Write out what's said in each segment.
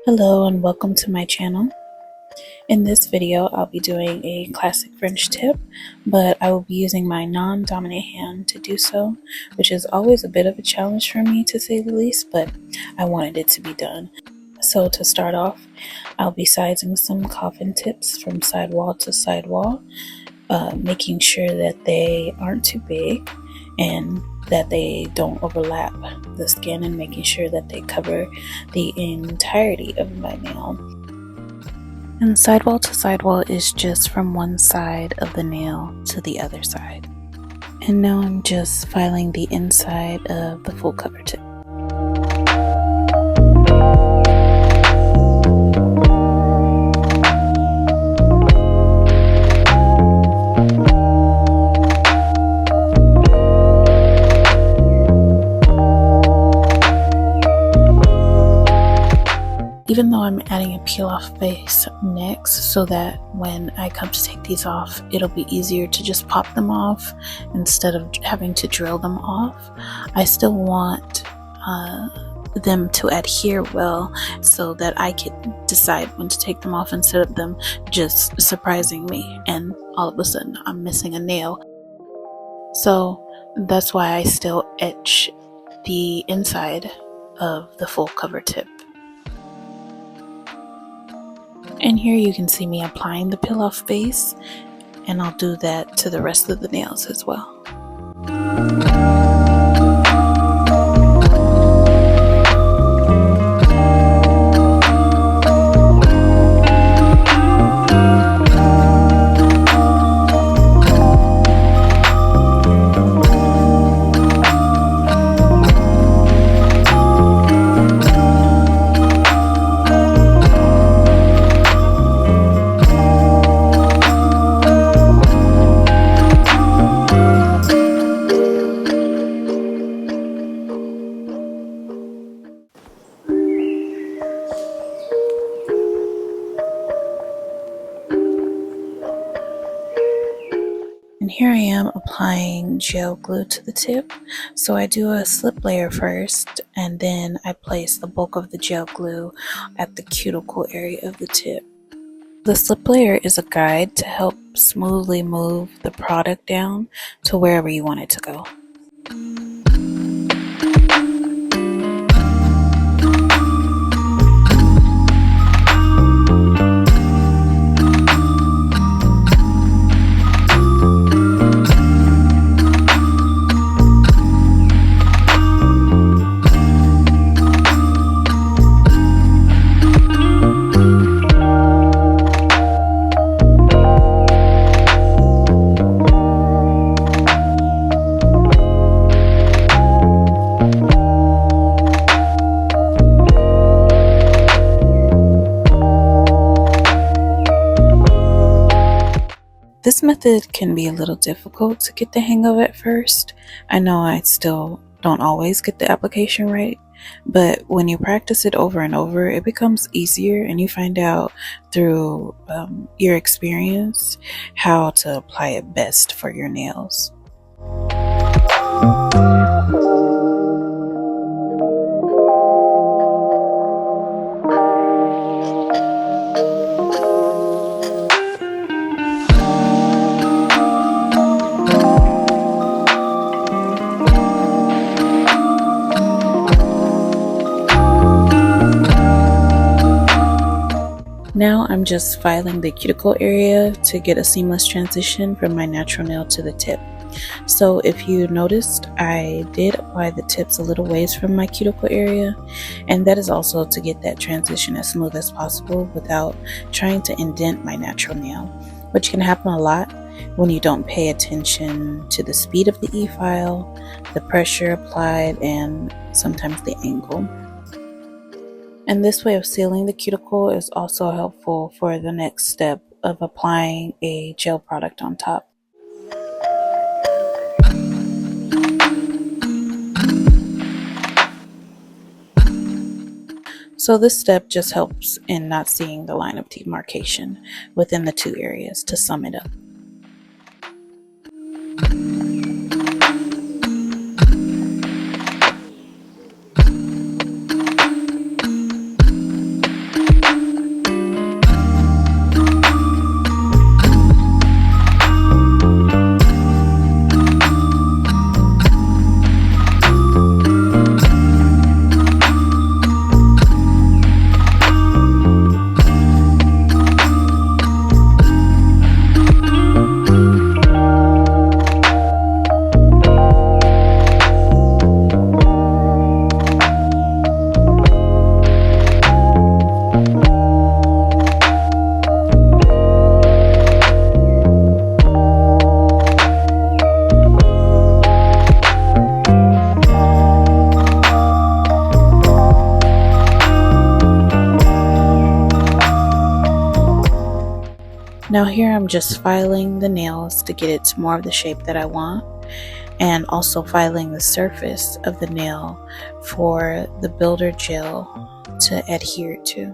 Hello and welcome to my channel. In this video I'll be doing a classic French tip, but I will be using my non-dominant hand to do so, which is always a bit of a challenge for me to say the least, but I wanted it to be done. So to start off, I'll be sizing some coffin tips from sidewall to sidewall, making sure that they aren't too big and that they don't overlap the skin, and making sure that they cover the entirety of my nail. And sidewall to sidewall is just from one side of the nail to the other side. And now I'm just filing the inside of the full cover tip. Even though I'm adding a peel off base next, so that when I come to take these off, it'll be easier to just pop them off instead of having to drill them off, I still want them to adhere well so that I can decide when to take them off instead of them just surprising me and all of a sudden I'm missing a nail. So that's why I still etch the inside of the full cover tip. And here you can see me applying the peel off base, and I'll do that to the rest of the nails as well. And here I am applying gel glue to the tip. So I do a slip layer first, and then I place the bulk of the gel glue at the cuticle area of the tip. The slip layer is a guide to help smoothly move the product down to wherever you want it to go. This method can be a little difficult to get the hang of at first. I know I still don't always get the application right, but when you practice it over and over, it becomes easier, and you find out through your experience how to apply it best for your nails. Now I'm just filing the cuticle area to get a seamless transition from my natural nail to the tip. So if you noticed, I did apply the tips a little ways from my cuticle area, and that is also to get that transition as smooth as possible without trying to indent my natural nail, which can happen a lot when you don't pay attention to the speed of the e-file, the pressure applied, and sometimes the angle. And this way of sealing the cuticle is also helpful for the next step of applying a gel product on top. So this step just helps in not seeing the line of demarcation within the two areas, to sum it up. Now here I'm just filing the nails to get it to more of the shape that I want, and also filing the surface of the nail for the builder gel to adhere to.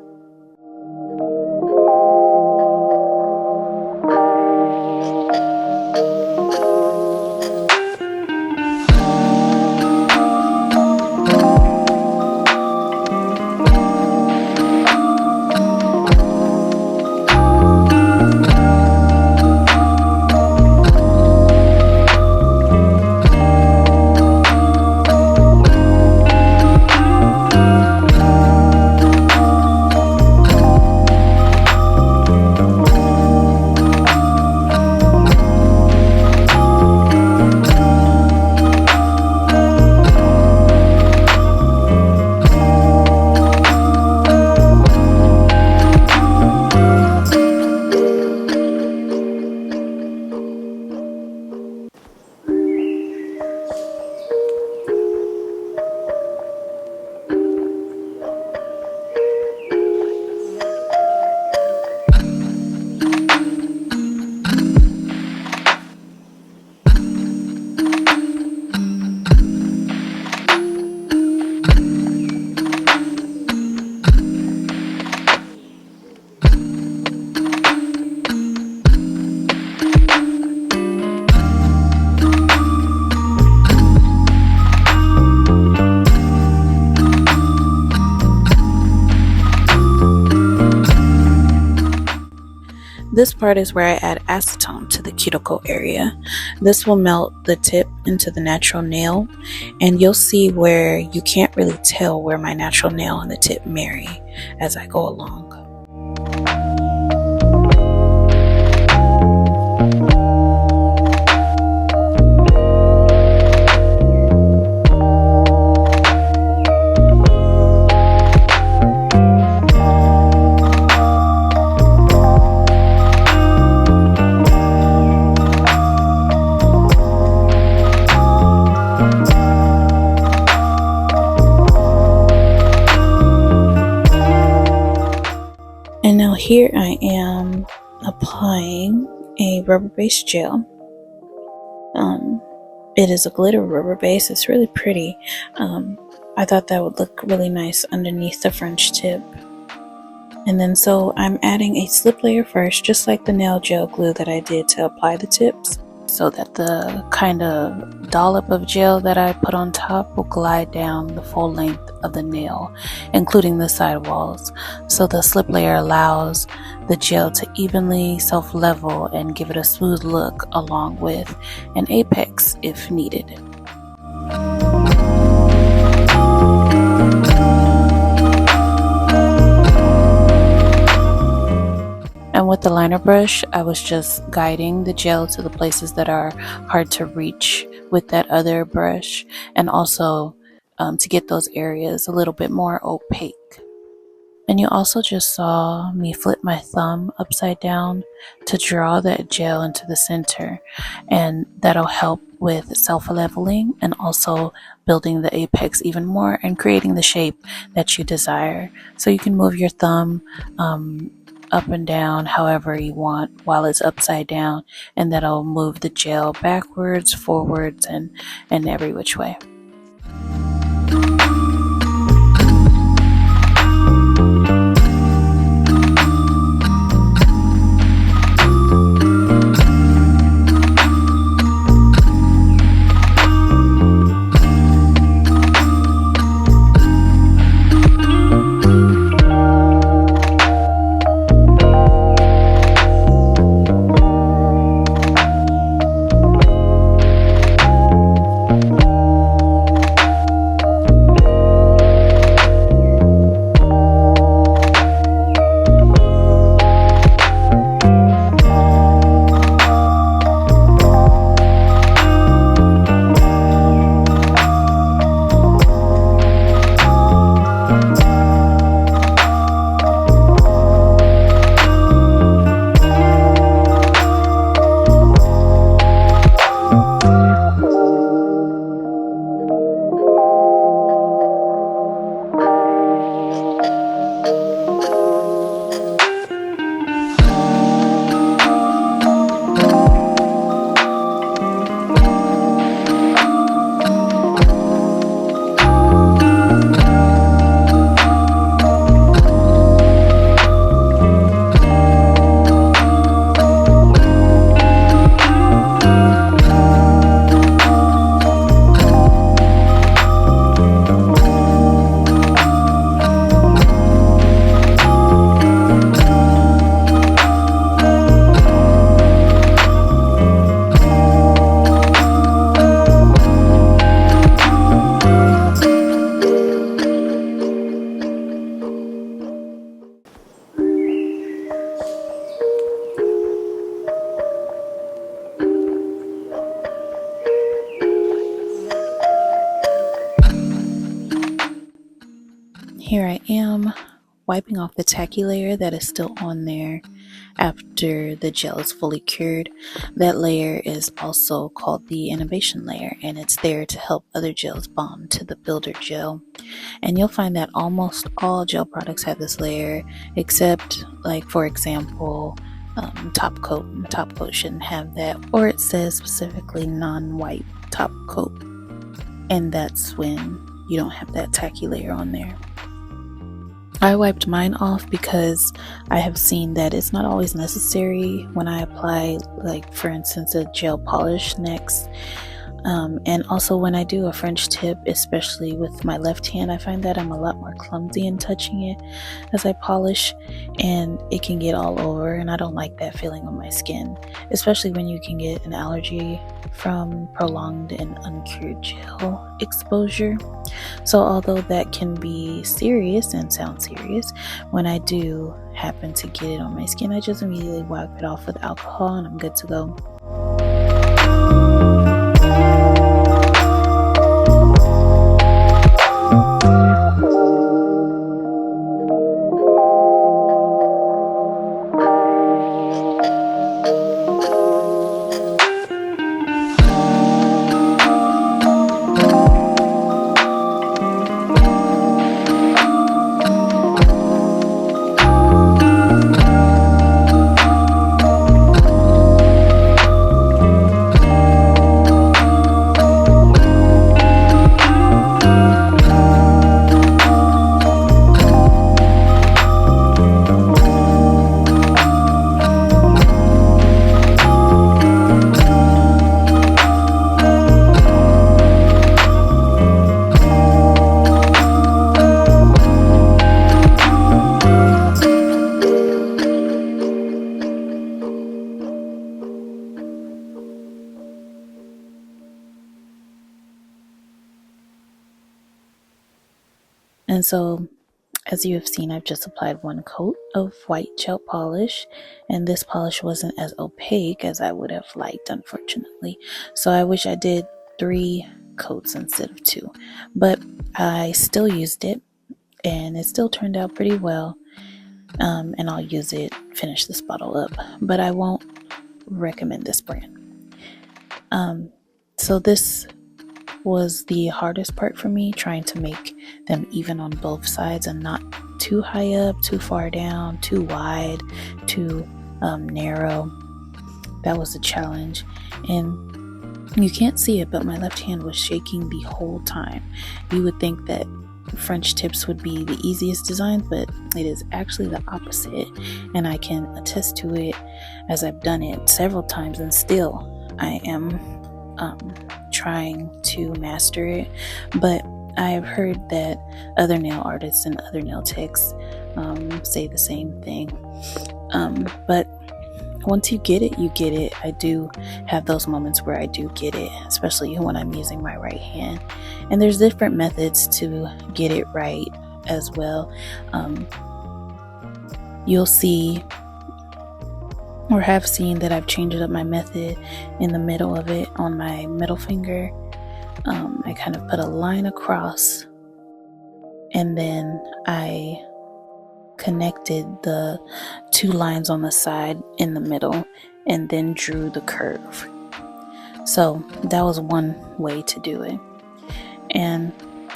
This part is where I add acetone to the cuticle area. This will melt the tip into the natural nail, and you'll see where you can't really tell where my natural nail and the tip marry as I go along. And now here I am applying a rubber-based gel. It is a glitter rubber base. It's really pretty. I thought that would look really nice underneath the French tip. And then so I'm adding a slip layer first, just like the nail gel glue that I did to apply the tips, so that the kind of dollop of gel that I put on top will glide down the full length of the nail, including the side walls. So the slip layer allows the gel to evenly self-level and give it a smooth look, along with an apex if needed. And with the liner brush, I was just guiding the gel to the places that are hard to reach with that other brush, and also to get those areas a little bit more opaque. And you also just saw me flip my thumb upside down to draw that gel into the center, and that'll help with self-leveling and also building the apex even more and creating the shape that you desire. So you can move your thumb up and down however you want while it's upside down, and that'll move the gel backwards, forwards, and every which way. here I am wiping off the tacky layer that is still on there after the gel is fully cured. That layer is also called the innovation layer, and it's there to help other gels bond to the builder gel. And you'll find that almost all gel products have this layer, except, like, for example, top coat. Top coat shouldn't have that, or it says specifically non-wipe top coat, and that's when you don't have that tacky layer on there. I wiped mine off because I have seen that it's not always necessary when I apply, like, for instance, a gel polish next. And also when I do a French tip, especially with my left hand, I find that I'm a lot more clumsy in touching it as I polish, and it can get all over, and I don't like that feeling on my skin, especially when you can get an allergy from prolonged and uncured gel exposure. So although that can be serious and sound serious, when I do happen to get it on my skin, I just immediately wipe it off with alcohol and I'm good to go. And so, as you have seen, I've just applied one coat of white gel polish, and this polish wasn't as opaque as I would have liked, unfortunately. So I wish I did 3 coats instead of 2, but I still used it, and it still turned out pretty well. And I'll use it, finish this bottle up, but I won't recommend this brand. So this was the hardest part for me, trying to make them even on both sides and not too high up, too far down, too wide, too narrow. That was a challenge, and you can't see it, but my left hand was shaking the whole time. You would think that French tips would be the easiest designs, but it is actually the opposite, and I can attest to it as I've done it several times, and still I am trying to master it. But I have heard that other nail artists and other nail techs say the same thing. But once you get it, you get it. I do have those moments where I do get it, especially when I'm using my right hand. And there's different methods to get it right as well. You'll see or have seen that I've changed up my method in the middle of it on my middle finger. I kind of put a line across, and then I connected the 2 lines on the side in the middle and then drew the curve. So that was one way to do it. And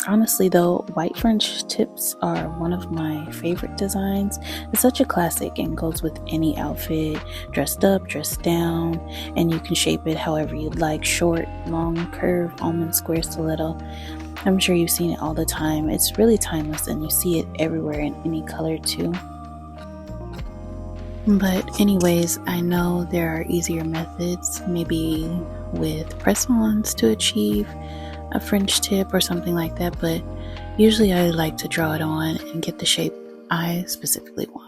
honestly though, white French tips are one of my favorite designs. It's such a classic and goes with any outfit, dressed up, dressed down, and you can shape it however you'd like: short, long, curve, almond, square, stiletto. I'm sure you've seen it all the time. It's really timeless, and you see it everywhere in any color too. But anyways, I know there are easier methods, maybe with press-ons to achieve a French tip or something like that, but usually I like to draw it on and get the shape I specifically want.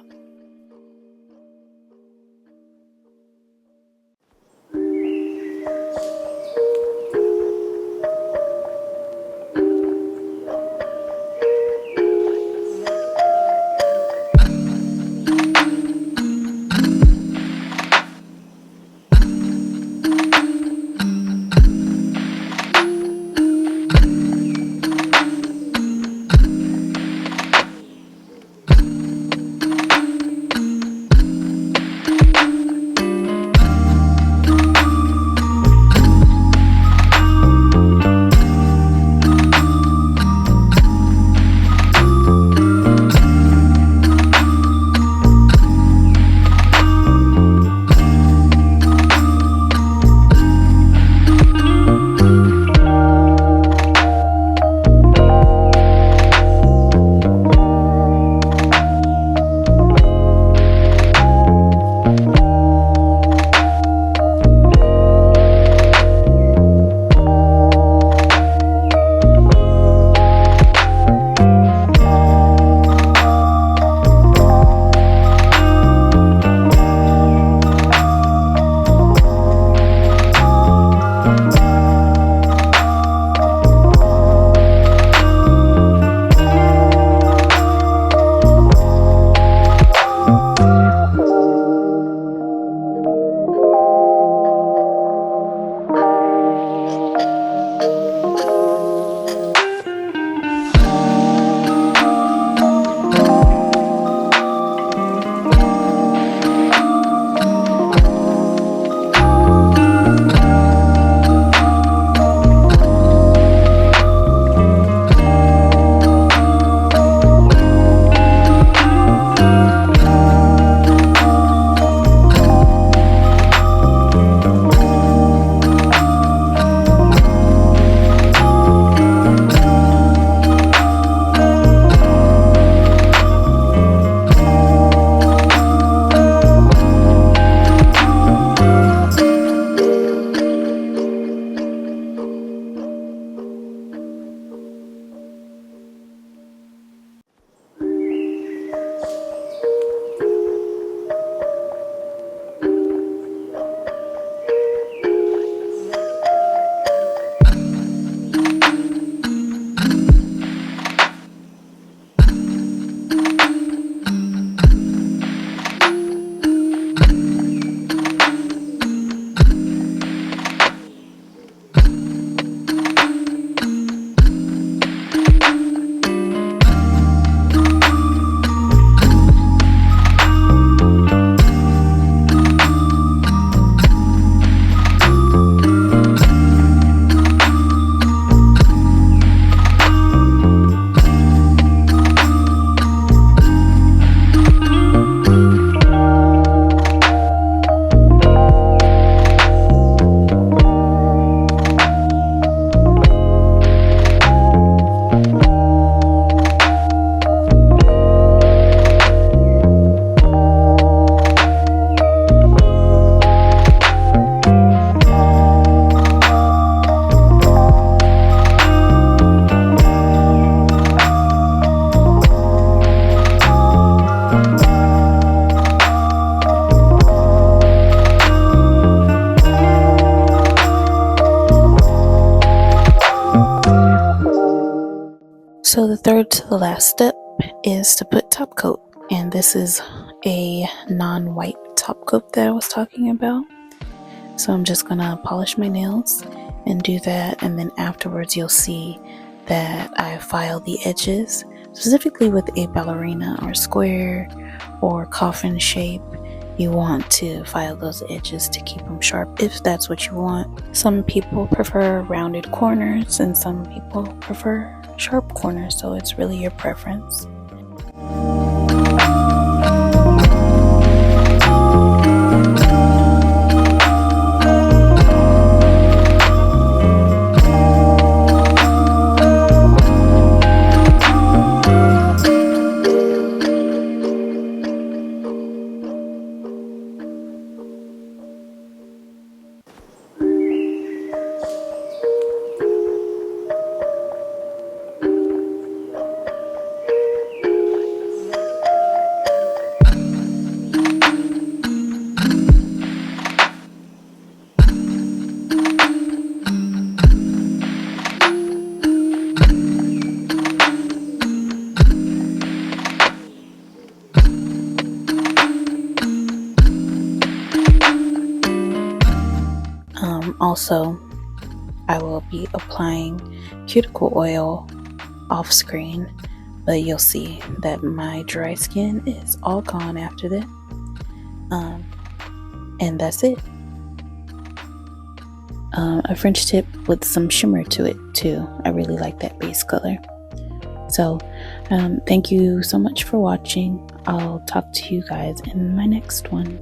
So the third to the last step is to put top coat, and this is a non-white top coat that I was talking about. So I'm just gonna polish my nails and do that, and then afterwards you'll see that I file the edges, specifically with a ballerina or square or coffin shape. You want to file those edges to keep them sharp if that's what you want. Some people prefer rounded corners and some people prefer sharp corners, so it's really your preference. Also, I will be applying cuticle oil off screen, but you'll see that my dry skin is all gone after this. And that's it. A French tip with some shimmer to it too. I really like that base color. So thank you so much for watching. I'll talk to you guys in my next one.